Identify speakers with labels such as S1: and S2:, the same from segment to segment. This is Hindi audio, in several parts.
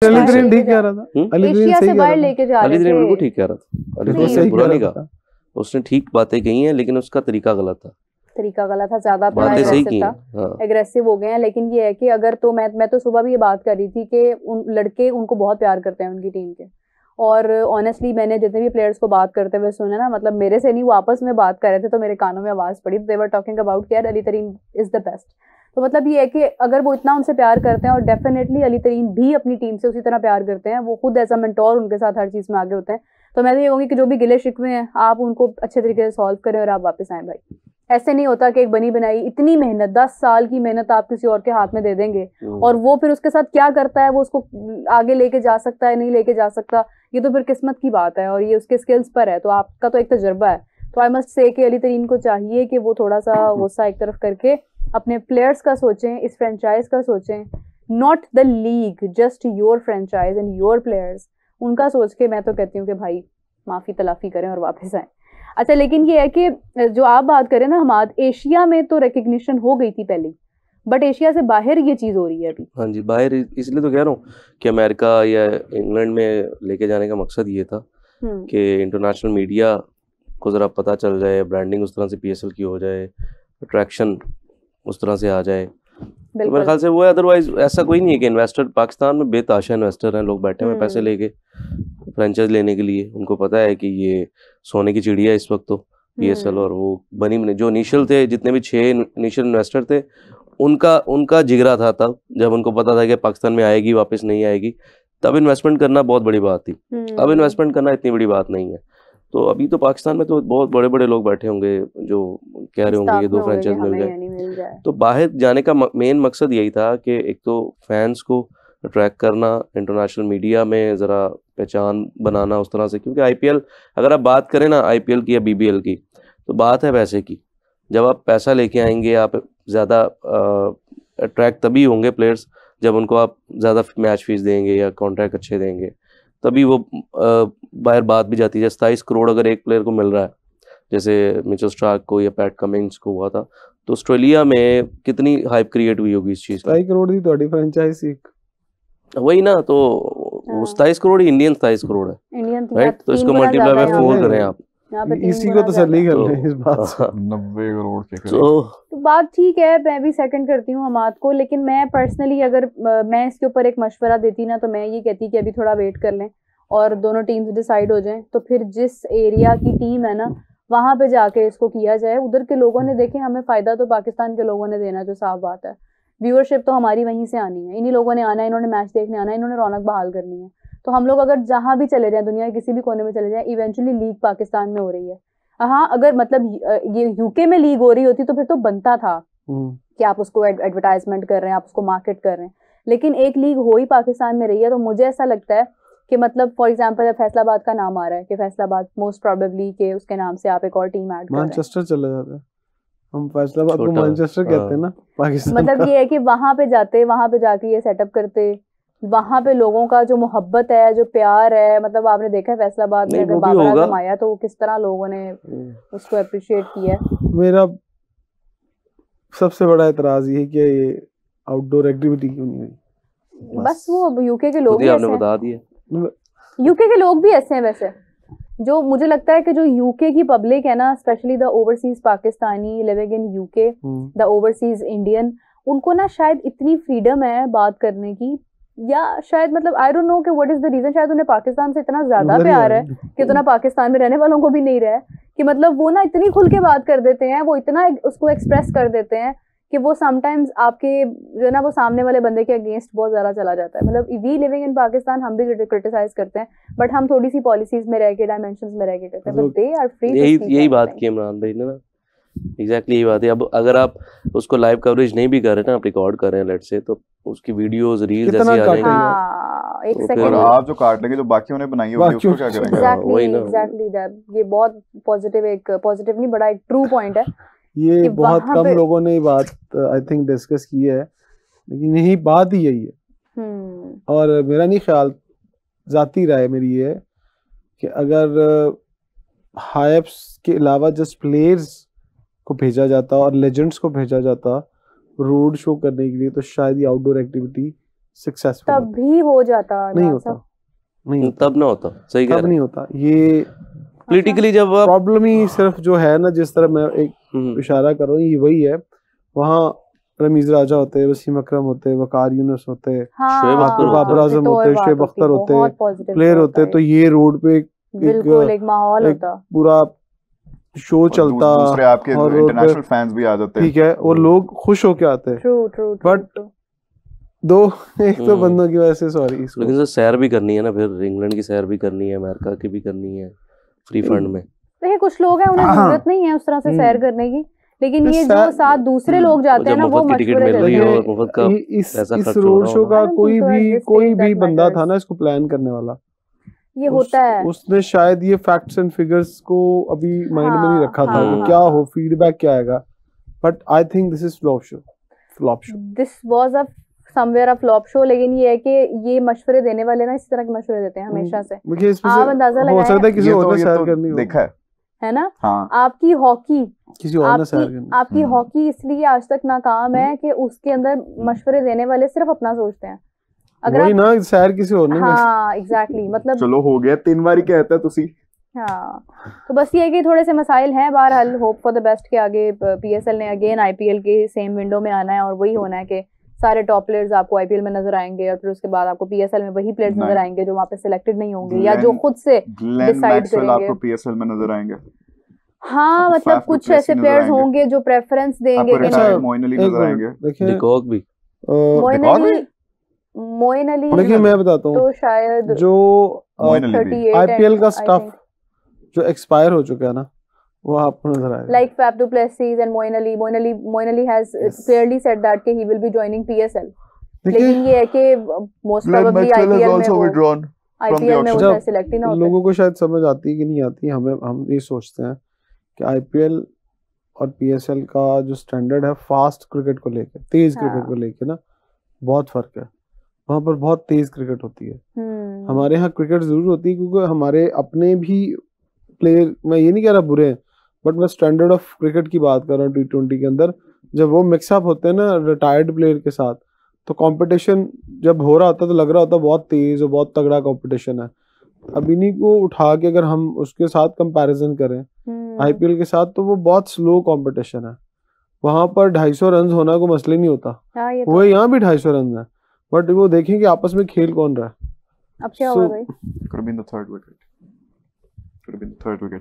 S1: अली
S2: बाहर
S1: तरीन
S2: लेके
S1: ठीक कह
S2: जा
S1: रहा था, अली तरीन
S2: एशिया
S1: सही
S2: से
S1: कह
S2: बाहर
S1: रहा था,
S2: लेके जा
S3: अली
S2: रहे
S3: तरीन बिल्कुल
S2: थे।
S3: ठीक कह रहा था, अली
S1: बिल्कुल
S3: तरीन
S1: सही
S3: बुरा
S1: कह
S3: नहीं
S1: रहा
S3: कहा,
S1: था।
S3: उसने ठीक बातें कही हैं लेकिन उसका तरीका गलत था,
S2: तरीका गलत था, ज्यादा थोड़ा
S3: बातें सही
S2: एग्रेसिव
S3: की
S2: था,
S3: हैं। हाँ
S2: एग्रेसिव हो गए हैं। लेकिन ये है कि अगर तो मैं तो सुबह भी ये बात कर रही थी कि उन लड़के उनको बहुत प्यार करते हैं उनकी टीम के। और ऑनेस्टली मैंने जितने भी प्लेयर्स को बात करते हुए सुना ना, मतलब मेरे से नहीं, वो आपस में बात कर रहे थे तो मेरे कानों में आवाज पड़ी, दे वर टॉकिंग अबाउट यार अली तरीन इज द बेस्ट। तो मतलब ये है कि अगर वो इतना उनसे प्यार करते हैं, और डेफिनेटली अली तरीन भी अपनी टीम से उसी तरह प्यार करते हैं, वो खुद एज अ मेंटोर उनके साथ हर चीज में आगे होते हैं, तो मैं तो ये कहूँगी कि जो भी गिले शिकवे हैं आप उनको अच्छे तरीके से सॉल्व करें और आप वापस आए भाई। ऐसे नहीं होता कि एक बनी बनाई इतनी मेहनत, 10 साल की मेहनत आप किसी और के हाथ में दे देंगे और वो फिर उसके साथ क्या करता है, वो उसको आगे लेके जा सकता है नहीं लेके जा सकता, ये तो फिर किस्मत की बात है और ये उसके स्किल्स पर है। तो आपका तो एक तजुर्बा है, तो आई मस्ट से कि अली तरीन को चाहिए कि वो थोड़ा सा गुस्सा एक तरफ करके अपने प्लेयर्स का सोचें, इस फ्रेंचाइज का सोचें, not the league, just your franchise and your players, उनका सोच के मैं तो कहती हूँ कि भाई माफी तलाफी करें और वापस आए। अच्छा, लेकिन ये है कि जो आप बात करें ना हमाद, एशिया में तो रिकग्निशन हो गई थी पहले, बट एशिया से बाहर ये चीज हो रही है अभी।
S3: हाँ जी, बाहर इसलिए तो कह रहा हूँ कि अमेरिका या इंग्लैंड में लेके जाने का मकसद ये था कि इंटरनेशनल मीडिया को ज़रा पता चल जाए, ब्रांडिंग उस तरह से पीएसएल की हो जाए, अट्रैक्शन उस तरह से आ जाए, तो मेरे ख्याल से वो है। अदरवाइज ऐसा कोई नहीं है कि इन्वेस्टर पाकिस्तान में बेताशा इन्वेस्टर हैं, लोग बैठे हुए पैसे लेके फ्रेंचाइज लेने के लिए, उनको पता है कि ये सोने की चिड़िया है इस वक्त तो पीएसएल, और वो बनी जो इनिशियल थे, जितने भी 6 इनिशियल इन्वेस्टर थे, उनका जिगरा था तब, जब उनको पता था कि पाकिस्तान में आएगी वापस नहीं आएगी, तब इन्वेस्टमेंट करना बहुत बड़ी बात थी। अब इन्वेस्टमेंट करना इतनी बड़ी बात नहीं है। तो अभी तो पाकिस्तान में तो बहुत बड़े बड़े लोग बैठे होंगे जो कह रहे होंगे ये 2 फ्रेंचाइज मिल जाए। तो बाहर जाने का मेन मकसद यही था कि एक तो फैंस को अट्रैक्ट करना, इंटरनेशनल मीडिया में ज़रा पहचान बनाना उस तरह से, क्योंकि आईपीएल, अगर आप बात करें ना आईपीएल की या बीबीएल की, तो बात है पैसे की। जब आप पैसा लेके आएंगे, आप ज़्यादा अट्रैक्ट तभी होंगे प्लेयर्स जब उनको आप ज़्यादा मैच फीस देंगे या कॉन्ट्रैक्ट अच्छे देंगे, तभी वो बाहर बात भी जाती है। 27 करोड़ अगर एक प्लेयर को मिल रहा है, जैसे मिचेल स्टार्क को या पैट कमिंग्स को हुआ था, तो ऑस्ट्रेलिया में कितनी हाइप क्रिएट हुई होगी इस चीज़ की।
S1: 27 करोड़ की थोड़ी फ्रेंचाइज एक
S3: वही ना, तो 27 करोड़ ही इंडियन 27 करोड़ है,
S2: इंडियन,
S3: राइट? तो इसको मल्टीप्लाई बाय 4 करें आप,
S1: इसी को तसल्ली कर रहे हैं इस बात से।
S4: 90 करोड़ के करीब।
S2: तो बात ठीक है, मैं भी सेकंड करती हूँ हमाद को, लेकिन मैं पर्सनली अगर मैं इसके ऊपर एक मशवरा देती ना, तो मैं ये कहती कि अभी थोड़ा वेट कर लें और दोनों टीम्स डिसाइड हो जाएं, तो फिर जिस एरिया की टीम है ना वहां पे जाके इसको किया जाए। उधर के लोगों ने देखें, हमें फायदा तो पाकिस्तान के लोगों ने देना, जो साफ बात है, व्यूअरशिप तो हमारी वहीं से आनी है, इन्हीं लोगों ने आना है, इन्होंने मैच देखने आना है, इन्होंने रौनक बहाल करनी है। तो हम लोग अगर जहां भी चले जाएं, दुनिया के किसी भी कोने में चले जाएं, इवेंचुअली लीग पाकिस्तान में हो रही है। हाँ, अगर मतलब ये यूके में लीग हो रही होती तो फिर तो बनता था कि आप उसको एडवर्टाइजमेंट कर रहे हैं, आप उसको मार्केट कर रहे हैं, लेकिन एक लीग हो ही पाकिस्तान में रही है। तो मुझे ऐसा लगता है कि मतलब फॉर एग्जांपल फैसलाबाद का नाम आ रहा है कि फैसलाबाद मोस्ट प्रोबेबली के उसके नाम से आप एक और टीम ऐड कर रहे हैं।
S1: मैनचेस्टर चला जाता है, हम फैसलाबाद को मैनचेस्टर कहते हैं ना पाकिस्तान
S2: मतलब ये है कि वहां पे जाते, वहां पे जाके ये सेटअप करते, वहां पे लोगों का जो मोहब्बत है, जो प्यार है, मतलब आपने देखा है फैसलाबाद में अगर बाबर आजम आया तो किस तरह लोगों ने उसको अप्रिशिएट किया।
S1: मेरा सबसे बड़ा एतराज ये है कि ये आउटडोर एक्टिविटी क्यों नहीं हुई।
S2: बस वो यूके के लोग
S3: आपने बता दिया,
S2: यूके के लोग भी ऐसे हैं वैसे। जो मुझे लगता है कि जो यूके की पब्लिक है ना, specially the overseas Pakistani living in UK, the overseas Indian, उनको ना शायद इतनी फ्रीडम है बात करने की, या शायद मतलब आई डोंट नो कि व्हाट इज द रीजन, शायद उन्हें पाकिस्तान से इतना ज्यादा प्यार है कि इतना पाकिस्तान में रहने वालों को भी नहीं रहा है कि मतलब वो ना इतनी खुल के बात कर देते हैं, वो इतना उसको एक्सप्रेस कर देते हैं कि वो समटाइम्स आपके जो ना वो सामने वाले बंदे के अगेंस्ट बहुत ज़्यादा चला जाता है। मतलब वी लिविंग इन पाकिस्तान हम भी क्रिटिसाइज करते हैं, बट हम थोड़ी सी पॉलिसीज में रह के, डायमेंशंस में रह के करते हैं, बट दे आर फ्री।
S3: यही बात की इमरान भाई ने ना, एग्जैक्टली यही बात है। अब अगर आप उसको लाइव कवरेज नहीं भी कर रहे ना, आप रिकॉर्ड कर रहे हैं लेट्स से, तो उसकी वीडियोस रील्स ऐसी आ जाएंगी।
S2: हाँ, एक
S4: तो
S2: सेकंड
S4: आप जो काट लेंगे, जो बाकियों ने बनाई होगी उसको क्या करेंगे?
S2: एग्जैक्टली दैट, ये बहुत पॉजिटिव, एक पॉजिटिव नहीं, बड़ा एक ट्रू पॉइंट है।
S1: ये बहुत कम लोगों ने बात आई थिंक डिस्कस की है, लेकिन यही बात ही यही है। और मेरा नहीं ख्याल, जाती राय मेरी ये है कि अगर हाइप्स के अलावा जस्ट प्लेयर्स को भेजा जाता और लेजेंड्स को भेजा जाता रोड शो करने के लिए, तो शायद ये आउटडोर एक्टिविटी सक्सेसफुल
S2: तभी हो जाता
S1: नहीं होता, नहीं
S3: तब ना होता, सही कह रहे हैं,
S1: तब नहीं होता। ये
S3: पॉलिटिकली जब
S1: प्रॉब्लम ही सिर्फ जो है ना, जिस तरह मैं एक इशारा कर रहा हूँ, ये वही है। वहाँ रमीज राजा होते हैं, वसीम अकरम होते हैं, वकार यूनुस होते हैं, बाबर आजम होते हैं, शुएब अख्तर होते हैं, प्लेयर होते हैं, तो ये रोड पे
S2: एक माहौल होता,
S1: पूरा शो चलता,
S4: दूसरे आपके इंटरनेशनल फैंस भी आ जाते हैं,
S1: ठीक है, और लोग खुश होके आते हैं। बट एक तो बंदों की वजह से, सॉरी,
S3: लेकिन सैर भी करनी है ना, फिर इंग्लैंड की सैर भी करनी है, अमेरिका की भी करनी है, फ्री फंड में।
S2: देखिए कुछ लोग हैं, उन्हें जरूरत नहीं है उस तरह से सैर करने की, लेकिन ये जो साथ दूसरे लोग जाते हैं ना, वो मशवरे देते हैं।
S1: इस रोड शो का कोई भी बंदा था ना इसको प्लान करने वाला,
S2: ये होता है,
S1: उसने शायद ये फैक्ट्स एंड फिगर्स को अभी माइंड में नहीं रखा था कि क्या हो, फीडबैक क्या आएगा। But I think this is flop show,
S2: this was a somewhere a flop show. लेकिन ये है कि ये मशवरे देने वाले ना इस तरह के मशवरे देते हैं हमेशा से। आप अंदाजा लगाएं, हो सकता है किसी और ने शेयर करनी हो,
S4: देखा
S2: है ना।
S4: हाँ।
S2: आपकी हॉकी
S1: किसी और ने शेयर करनी,
S2: आपकी हॉकी इसलिए आज तक नाकाम है कि उसके अंदर मशवरे देने वाले सिर्फ अपना सोचते हैं।
S1: अगर वही ना, सैर किसी और ने,
S2: हाँ एग्जैक्टली, मतलब
S4: चलो हो गया 3 बार ही कहता है तुसी।
S2: हाँ, तो बस ये है कि थोड़े से मसाइल हैं। बहरहाल होप फॉर द बेस्ट के आगे पीएसएल ने अगेन आईपीएल के सेम विंडो में आना है, और वही होना है कि सारे टॉप प्लेयर्स आपको आईपीएल में नजर आएंगे, और फिर उसके बाद आपको पीएसएल में वही प्लेयर्स नजर आएंगे जो वहाँ पे सिलेक्टेड नहीं होंगे या जो खुद से डिसाइड करेंगे।
S4: आपको पीएसएल में नजर आएंगे,
S2: हाँ, मतलब कुछ ऐसे प्लेयर्स होंगे जो प्रेफरेंस देंगे।
S4: मोइन अली नजर आएंगे,
S2: मोइन अली
S1: देखिए मैं बताता हूँ,
S2: तो शायद
S1: जो आईपीएल का स्टफ जो एक्सपायर हो चुका है ना, वो आपको नजर आएगा,
S2: like Faf du Plessis and Moeen Ali has clearly said that कि he will be joining PSL। लेकिन ये है कि most probably IPL में वो सेलेक्ट ही ना होता है।
S1: लोगों को शायद समझ आती है कि नहीं आती, हम ये सोचते हैं कि आईपीएल और पीएसएल का जो स्टैंडर्ड है फास्ट क्रिकेट को लेके, तेज क्रिकेट को लेके ना, बहुत फर्क है। वहाँ पर बहुत तेज क्रिकेट होती है, हमारे यहाँ क्रिकेट जरूर होती है क्योंकि हमारे अपने भी प्लेयर, मैं ये नहीं कह रहा बुरे हैं, बट मैं स्टैंडर्ड ऑफ क्रिकेट की बात कर रहा हूँ। T20 के अंदर जब वो मिक्सअप होते हैं ना रिटायर्ड प्लेयर के साथ, तो कंपटीशन जब हो रहा होता है तो लग रहा होता है बहुत तेज और बहुत तगड़ा कंपटीशन है। अब इन्हीं को उठा के अगर हम उसके साथ कंपैरिजन करें आईपीएल के साथ, तो वो बहुत स्लो कंपटीशन है। वहां पर 250 रन होना कोई मसले नहीं होता, वो यहाँ भी 250 रन है, बट वो देखें कि आपस में खेल कौन रहा है।
S2: अब क्या होगा भाई,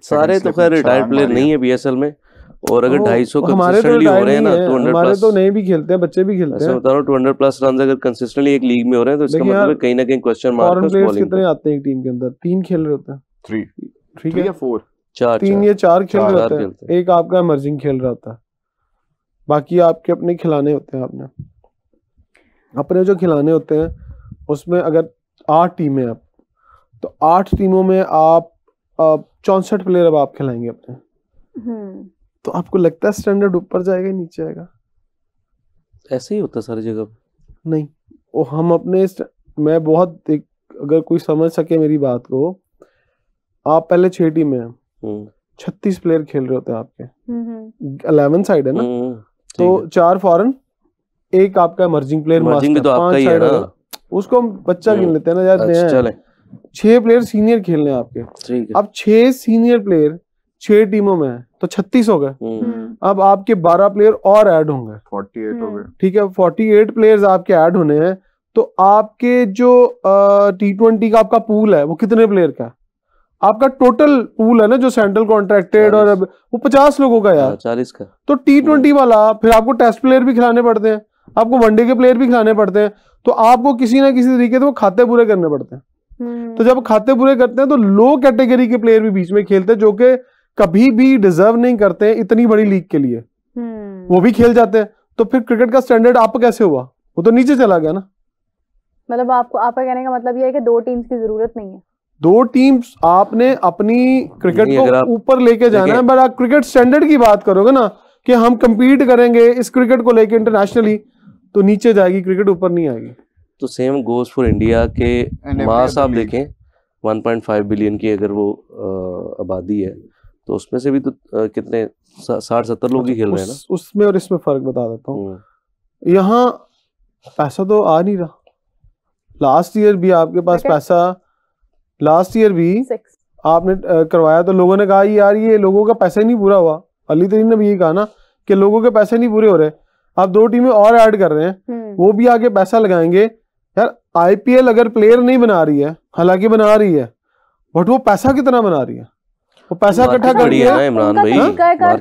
S3: सारे तो खैर रिटायर्ड प्लेयर नहीं है बीएसएल में, और अगर 250
S1: हमारे
S3: कंसिस्टेंटली हो रहे हैं ना, 200
S1: हमारे
S3: प्लस,
S1: तो नए भी खेलते हैं, बच्चे भी खेलते हैं।
S3: बता रहा हूं 200 प्लस रन अगर कंसिस्टेंटली एक लीग में हो रहे हैं, तो इसका मतलब है कहीं ना कहीं क्वेश्चन मार्क है
S1: बॉलिंग। कितने आते हैं एक टीम के अंदर? 3 खेल रहे होते हैं,
S4: 3 या 4,
S1: 3 या 4 खेल रहे होते हैं। एक आपका इमर्जिंग खेल रहा होता है, बाकी आपके अपने खिलाने होते हैं। आपने अपने जो खिलाने होते हैं उसमें अगर 8 टीमें अब, तो 8 टीमों में आप 64 प्लेयर अब आप खिलाएंगे अपने, तो आपको लगता है स्टैंडर्ड ऊपर जाएगा नीचे आएगा?
S3: ऐसे ही होता सारी जगह
S1: नहीं। वो हम अपने मैं बहुत अगर कोई समझ सके मेरी बात को, आप पहले 6 टीमें हैं, 36 प्लेयर खेल रहे होते हैं आपके, 11 साइड है ना, तो 4 फॉरेन, एक आपका इमर्जिंग प्लेयर,
S3: मास्टर, तो 5 साइड है,
S1: उसको हम बच्चा गिन लेते हैं ना यार।
S3: चले
S1: 6 प्लेयर सीनियर खेलने हैं आपके, अब 6 सीनियर प्लेयर 6 टीमों में है, तो 36 हो गए। अब आपके 12 प्लेयर और ऐड होंगे,
S4: 48 हो गए,
S1: ठीक है। 48 प्लेयर्स आपके ऐड होने हैं, तो आपके जो T20 का आपका पूल है वो कितने प्लेयर का है? आपका टोटल पूल है ना जो सेंट्रल कॉन्ट्रैक्टेड, और वो 50 लोगों का यार,
S3: 40 का।
S1: तो T20 वाला फिर आपको टेस्ट प्लेयर भी खिलाने पड़ते हैं, आपको वनडे के प्लेयर भी खिलाने पड़ते हैं, तो आपको किसी ना किसी तरीके से वो खाते पूरे करने पड़ते हैं। तो जब खाते पूरे करते हैं तो लो कैटेगरी के प्लेयर भी बीच में खेलते हैं, जो कि कभी भी डिजर्व नहीं करते इतनी बड़ी लीग के लिए, वो भी खेल जाते हैं। तो फिर क्रिकेट का स्टैंडर्ड आप कैसे हुआ? वो तो नीचे चला गया ना।
S2: मतलब आपका कहने का मतलब ये है कि 2 टीम्स की जरूरत नहीं है,
S1: 2 टीम्स आपने अपनी क्रिकेट को ऊपर लेके जाना है। बट आप क्रिकेट स्टैंडर्ड की बात करोगे ना कि हम compete करेंगे इस क्रिकेट को लेके इंटरनेशनली, तो नीचे जाएगी क्रिकेट, ऊपर नहीं आएगी।
S3: तो सेम गोज फॉर इंडिया के मास आप देखें 1.5 बिलियन की अगर वो आबादी है, तो उसमें से भी तो कितने 60-70 लोग ही खेल रहे हैं ना।
S1: उसमें और इसमें फर्क बता देता हूँ। यहाँ पैसा तो आ नहीं रहा, लास्ट ईयर भी आपके पास पैसा, लास्ट ईयर भी आपने करवाया तो लोगों ने कहा यार ये लोगों का पैसा ही नहीं पूरा हुआ। अली तरीन ने भी यही कहा ना कि लोगों के पैसे नहीं पूरे हो रहे। आप 2 टीमें और ऐड कर रहे हैं, वो भी आगे पैसा लगाएंगे। यार आईपीएल अगर प्लेयर नहीं बना रही है, हालांकि बना रही है, बट वो पैसा कितना बना रही है, वो पैसा इकट्ठा कर रही है
S3: इमरान भाई।